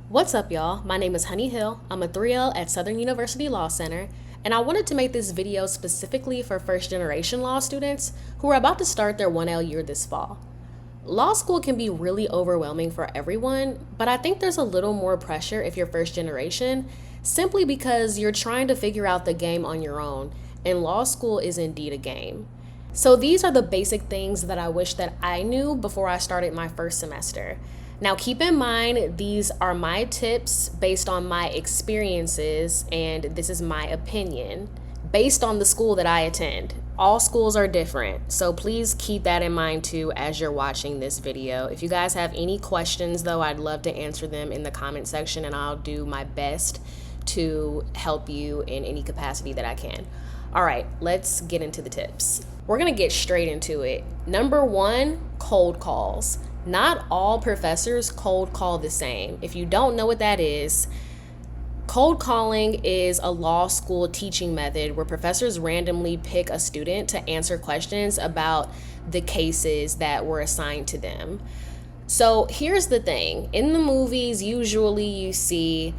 What's up, y'all? My name is Honney Hill. I'm a 3L at Southern University Law Center, and I wanted to make this video specifically for first-generation law students who are about to start their 1L year this fall. Law school can be really overwhelming for everyone, but I think there's a little more pressure if you're first generation, simply because you're trying to figure out the game on your own, and law school is indeed a game. So these are the basic things that I wish that I knew before I started my first semester. Now, keep in mind, these are my tips based on my experiences, and this is my opinion based on the school that I attend. All schools are different, so please keep that in mind too as you're watching this video. If you guys have any questions, though, I'd love to answer them in the comment section, and I'll do my best to help you in any capacity that I can. All right, let's get into the tips. We're gonna get straight into it. Number one, cold calls. Not all professors cold call the same. If you don't know what that is, cold calling is a law school teaching method where professors randomly pick a student to answer questions about the cases that were assigned to them. So here's the thing. In the movies, usually you see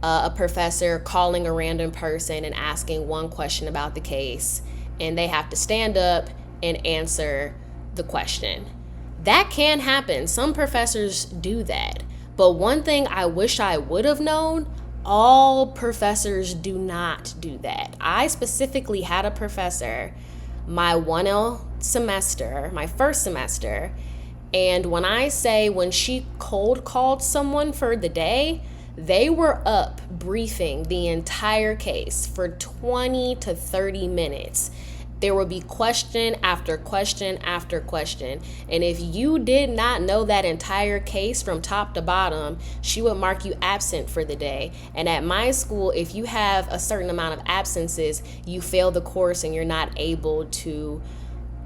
a professor calling a random person and asking one question about the case, and they have to stand up and answer the question. That can happen. Some professors do that. But one thing I wish I would have known, all professors do not do that. I specifically had a professor my 1L semester, my first semester, and when she cold called someone for the day, they were up briefing the entire case for 20 to 30 minutes. There would be question after question after question. And if you did not know that entire case from top to bottom, she would mark you absent for the day. And at my school, if you have a certain amount of absences, you fail the course and you're not able to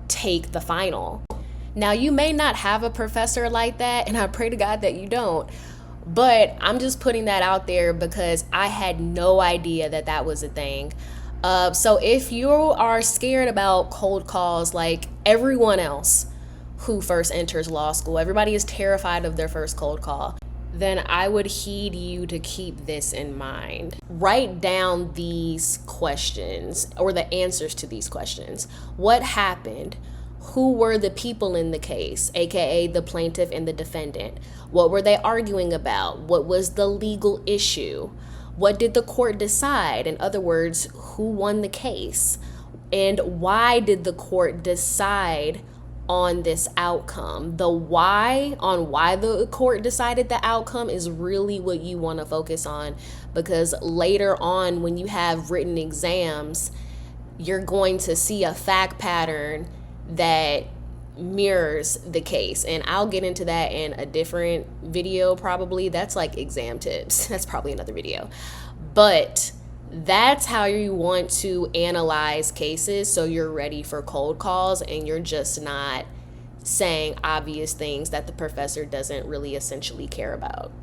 take the final. Now, you may not have a professor like that, and I pray to God that you don't. But I'm just putting that out there because I had no idea that that was a thing. So if you are scared about cold calls like everyone else who first enters law school, everybody is terrified of their first cold call, then I would heed you to keep this in mind. Write down these questions or the answers to these questions. What happened? Who were the people in the case, aka the plaintiff and the defendant? What were they arguing about? What was the legal issue? What did the court decide? In other words, who won the case? And why did the court decide on this outcome? The why on why the court decided the outcome is really what you want to focus on, because later on when you have written exams, you're going to see a fact pattern that mirrors the case, and I'll get into that in a different video probably. That's like exam tips. That's probably another video. But that's how you want to analyze cases, so you're ready for cold calls and you're just not saying obvious things that the professor doesn't really essentially care about.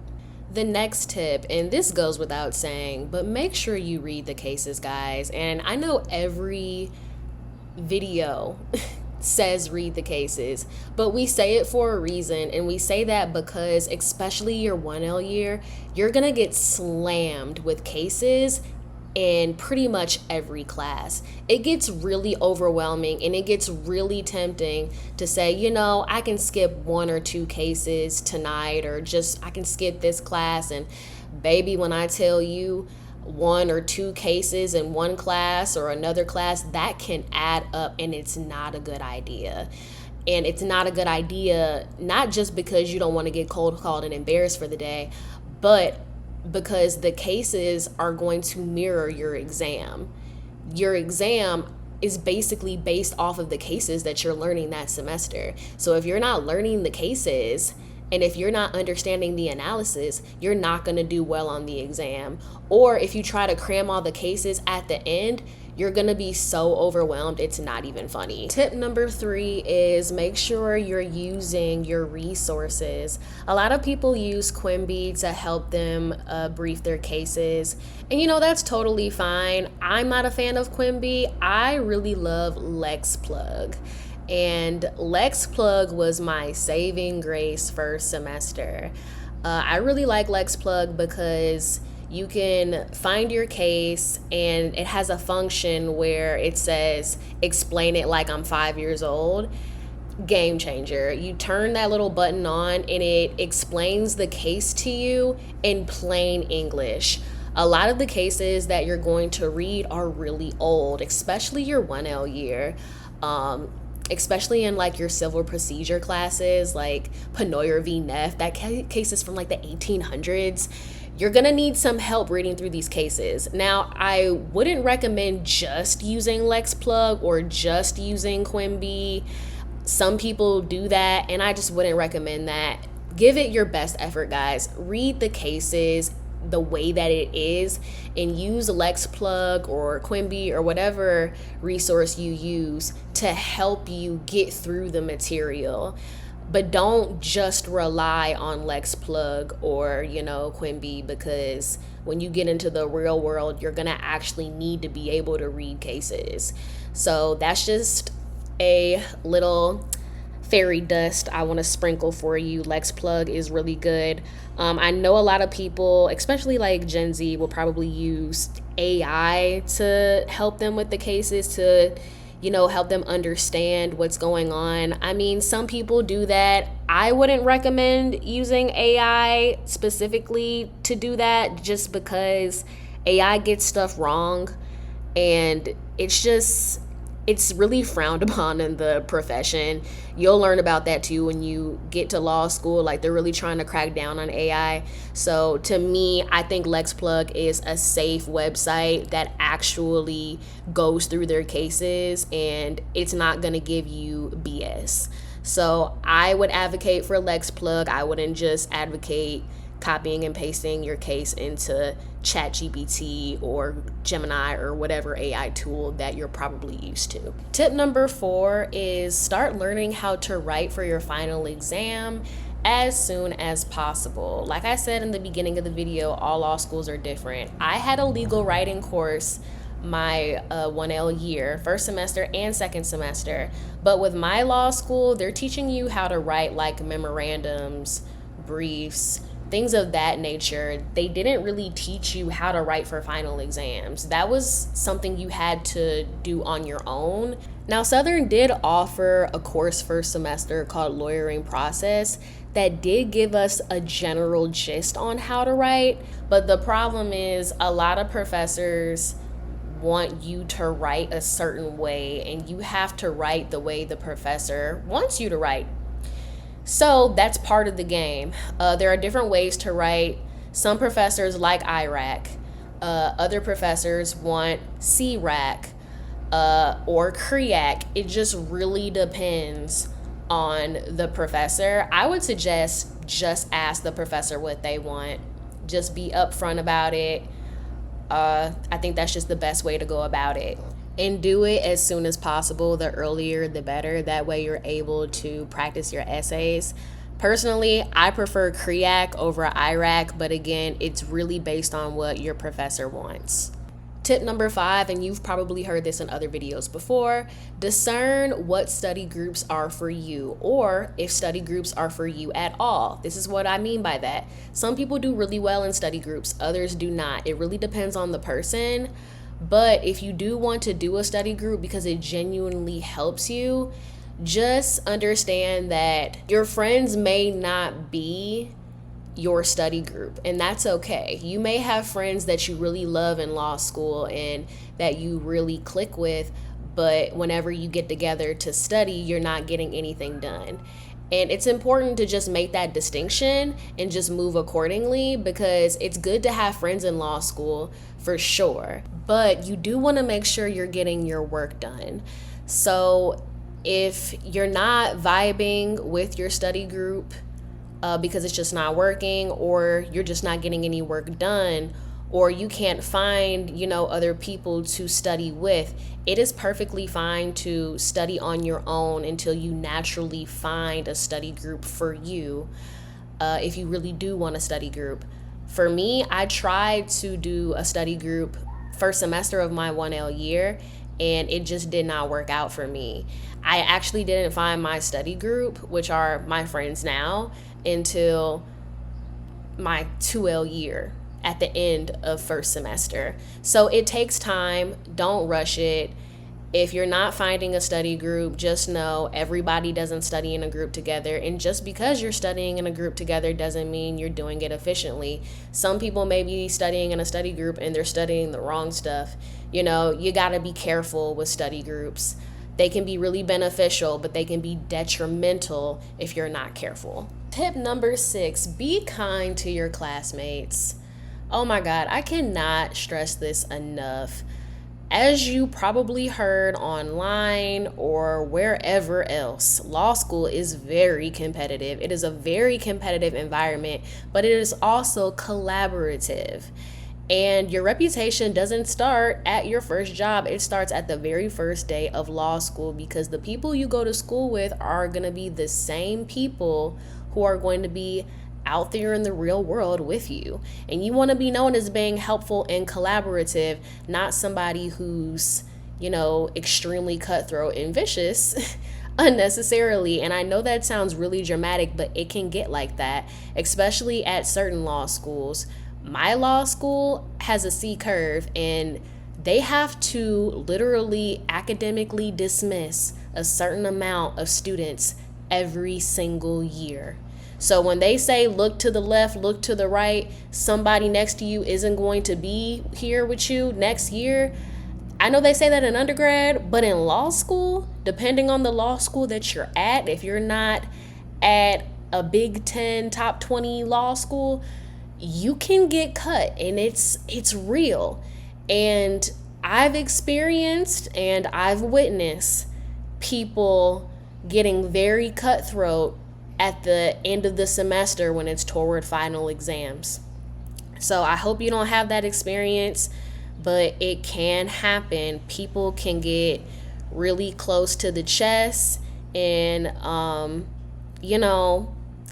The next tip, and this goes without saying, but make sure you read the cases, guys. And I know every video says read the cases, but we say it for a reason, and we say that because especially your 1L year, you're gonna get slammed with cases in pretty much every class. It gets really overwhelming and it gets really tempting to say, I can skip one or two cases tonight, or just I can skip this class. And baby, when I tell you one or two cases in one class or another class, that can add up, and it's not a good idea. And it's not a good idea, not just because you don't want to get cold called and embarrassed for the day, but because the cases are going to mirror your exam. Your exam is basically based off of the cases that you're learning that semester. So if you're not learning the cases, and if you're not understanding the analysis, you're not going to do well on the exam. Or if you try to cram all the cases at the end, you're going to be so overwhelmed, it's not even funny. Tip number 3 is make sure you're using your resources. A lot of people use Quimby to help them brief their cases. And that's totally fine. I'm not a fan of Quimby. I really love LexPlug. And LexPlug was my saving grace first semester. I really like LexPlug because you can find your case and it has a function where it says, explain it like I'm 5 years old. Game changer. You turn that little button on and it explains the case to you in plain English. A lot of the cases that you're going to read are really old, especially your 1L year. Especially in like your civil procedure classes, like Penoyer v. Neff, that case is from like the 1800s. You're gonna need some help reading through these cases. Now, I wouldn't recommend just using LexPlug or just using Quimby. Some people do that, and I just wouldn't recommend that. Give it your best effort, guys. Read the cases the way that it is and use LexPlug or Quimby or whatever resource you use to help you get through the material. But don't just rely on LexPlug or, Quimby, because when you get into the real world, you're going to actually need to be able to read cases. So that's just a little fairy dust I want to sprinkle for you. LexPlug is really good. I know a lot of people, especially like Gen Z, will probably use AI to help them with the cases, to help them understand what's going on. I mean, some people do that. I wouldn't recommend using AI specifically to do that, just because AI gets stuff wrong, and it's really frowned upon in the profession. You'll learn about that too when you get to law school. Like, they're really trying to crack down on AI. So to me, I think LexPlug is a safe website that actually goes through their cases and it's not going to give you BS. So I would advocate for LexPlug. I wouldn't just advocate copying and pasting your case into ChatGPT or Gemini or whatever AI tool that you're probably used to. Tip number 4 is start learning how to write for your final exam as soon as possible. Like I said in the beginning of the video, all law schools are different. I had a legal writing course my 1L year, first semester and second semester. But with my law school, they're teaching you how to write like memorandums, briefs, things of that nature. They didn't really teach you how to write for final exams. That was something you had to do on your own. Now, Southern did offer a course first semester called Lawyering Process that did give us a general gist on how to write, but the problem is a lot of professors want you to write a certain way, and you have to write the way the professor wants you to write. So that's part of the game. There are different ways to write. Some professors like IRAC. Other professors want CRAC or CREAC. It just really depends on the professor. I would suggest just ask the professor what they want. Just be upfront about it. I think that's just the best way to go about it. And do it as soon as possible. The earlier, the better. That way you're able to practice your essays. Personally, I prefer CREAC over IRAC, but again, it's really based on what your professor wants. Tip number 5, and you've probably heard this in other videos before, discern what study groups are for you, or if study groups are for you at all. This is what I mean by that. Some people do really well in study groups, others do not. It really depends on the person. But if you do want to do a study group because it genuinely helps you, just understand that your friends may not be your study group, and that's okay. You may have friends that you really love in law school and that you really click with, but whenever you get together to study, you're not getting anything done. And it's important to just make that distinction and just move accordingly, because it's good to have friends in law school for sure, but you do want to make sure you're getting your work done. So if you're not vibing with your study group because it's just not working, or you're just not getting any work done, or you can't find, other people to study with, it is perfectly fine to study on your own until you naturally find a study group for you, if you really do want a study group. For me, I tried to do a study group first semester of my 1L year, and it just did not work out for me. I actually didn't find my study group, which are my friends now, until my 2L year at the end of first semester. So it takes time. Don't rush it. If you're not finding a study group, just know everybody doesn't study in a group together. And just because you're studying in a group together doesn't mean you're doing it efficiently. Some people may be studying in a study group and they're studying the wrong stuff. You know, you got to be careful with study groups. They can be really beneficial, but they can be detrimental if you're not careful. Tip number 6, be kind to your classmates. Oh my God, I cannot stress this enough. As you probably heard online or wherever else, law school is very competitive. It is a very competitive environment, but it is also collaborative. And your reputation doesn't start at your first job. It starts at the very first day of law school, because the people you go to school with are going to be the same people who are going to be out there in the real world with you. And you want to be known as being helpful and collaborative, not somebody who's, extremely cutthroat and vicious unnecessarily. And I know that sounds really dramatic, but it can get like that, especially at certain law schools. My law school has a C curve, and they have to literally academically dismiss a certain amount of students every single year. So when they say look to the left, look to the right, somebody next to you isn't going to be here with you next year. I know they say that in undergrad, but in law school, depending on the law school that you're at, if you're not at a Big 10 top 20 law school, you can get cut, and it's real. And I've experienced and I've witnessed people getting very cutthroat at the end of the semester when it's toward final exams. So I hope you don't have that experience, but it can happen. People can get really close to the chest and,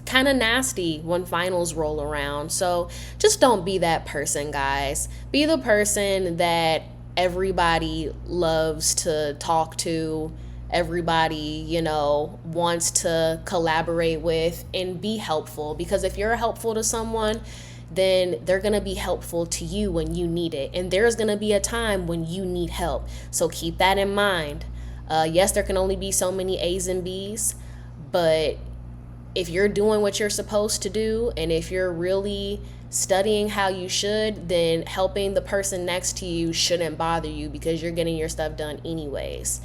kind of nasty when finals roll around. So just don't be that person, guys. Be the person that everybody loves to talk to, everybody, wants to collaborate with, and be helpful. Because if you're helpful to someone, then they're going to be helpful to you when you need it. And there's going to be a time when you need help. So keep that in mind. Yes, there can only be so many A's and B's, but if you're doing what you're supposed to do, and if you're really studying how you should, then helping the person next to you shouldn't bother you, because you're getting your stuff done anyways.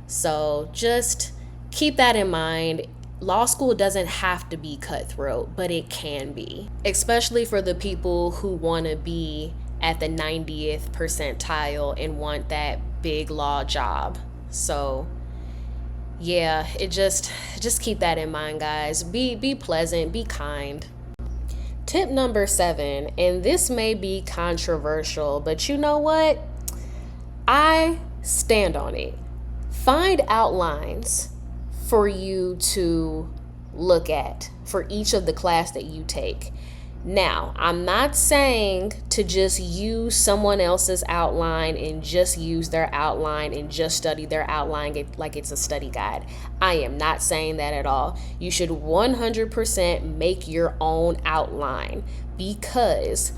So just keep that in mind. Law school doesn't have to be cutthroat, but it can be, especially for the people who want to be at the 90th percentile and want that big law job. So yeah, just keep that in mind, guys. Be pleasant, be kind. Tip number 7, and this may be controversial, but you know what? I stand on it. Find outlines for you to look at for each of the class that you take. Now, I'm not saying to just use someone else's outline and just use their outline and just study their outline like it's a study guide. I am not saying that at all. You should 100% make your own outline, because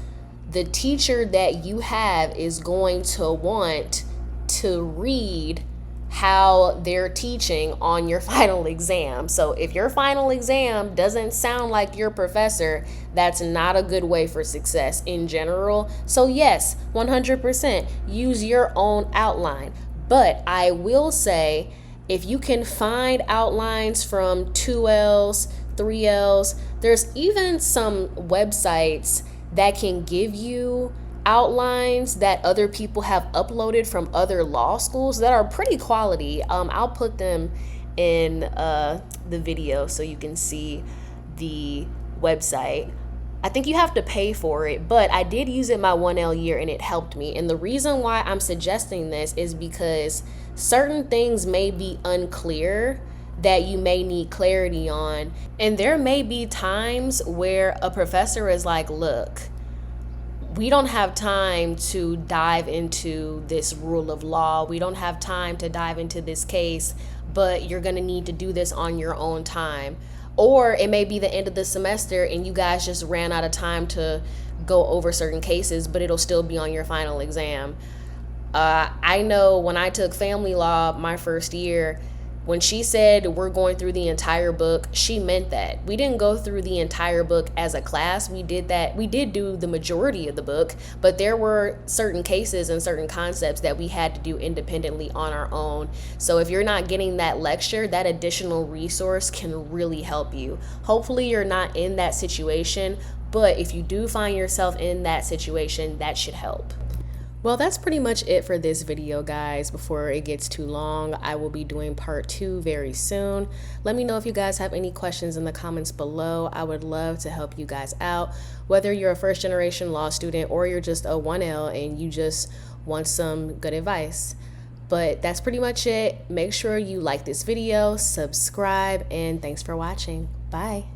the teacher that you have is going to want to read how they're teaching on your final exam. So if your final exam doesn't sound like your professor, that's not a good way for success in general. So yes, 100% use your own outline. But I will say, if you can find outlines from 2Ls, 3Ls, there's even some websites that can give you outlines that other people have uploaded from other law schools that are pretty quality. I'll put them in the video so you can see the website. I think you have to pay for it, but I did use it my 1L year and it helped me. And the reason why I'm suggesting this is because certain things may be unclear that you may need clarity on. And there may be times where a professor is like, look, we don't have time to dive into this rule of law. We don't have time to dive into this case, but you're going to need to do this on your own time. Or it may be the end of the semester and you guys just ran out of time to go over certain cases, but it'll still be on your final exam. I know when I took family law my first year, when she said we're going through the entire book, she meant that. We didn't go through the entire book as a class. We did do the majority of the book, but there were certain cases and certain concepts that we had to do independently on our own. So if you're not getting that lecture, that additional resource can really help you. Hopefully you're not in that situation, but if you do find yourself in that situation, that should help. Well, that's pretty much it for this video, guys. Before it gets too long, I will be doing part 2 very soon. Let me know if you guys have any questions in the comments below. I would love to help you guys out, whether you're a first generation law student or you're just a 1L and you just want some good advice. But that's pretty much it. Make sure you like this video, subscribe, and thanks for watching. Bye.